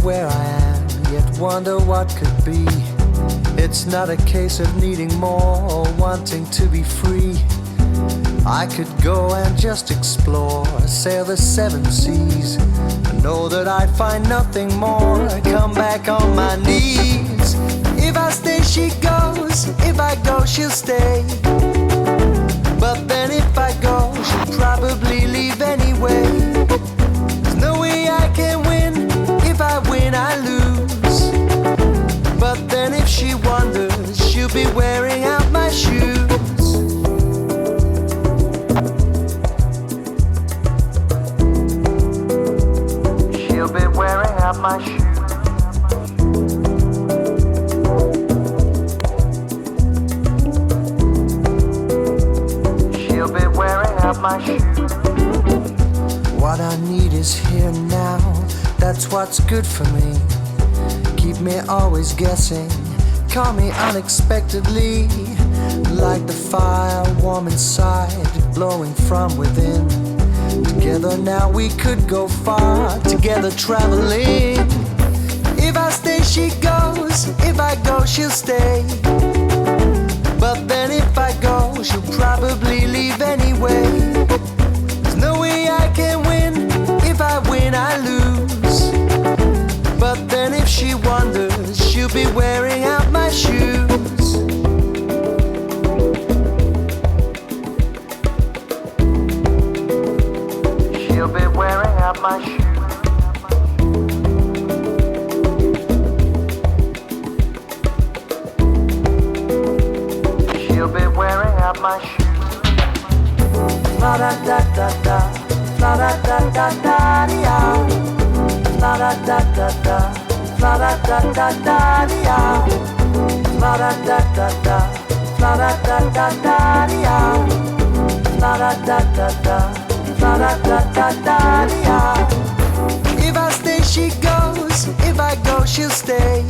where I am, yet wonder what could be. It's not a case of needing more or wanting to be free. I could go and just explore, sail the seven seas, and know that I'd find nothing more. Come back on my knees. If I stay, she goes. If I go, she'll stay. But then if I go, she'll probably leave anyway. There's no way I can win. If I win, I lose. But then if she wonders, she'll be wearing out my shoes. She'll be wearing out my shoes. She'll be wearing out my shoes. What I need is here now. That's what's good for me. Keep me always guessing. Call me unexpectedly. Like the fire warm inside, blowing from within. Together now we could go far, together traveling. If I stay, she goes. If I go, she'll stay. But then if I go, she'll probably leave anyway. There's no way I can win. If I win, I lose. But then if she wonders, she'll be wearing out my shoes. She'll be wearing out my shoes. She'll be wearing out my shoes. La da da da da, la da da da da da. La da da da da, la da da da da da. La da da da da, la da da da da da. La da da da da, la da da da da da. If I stay, she goes. If I go, she'll stay.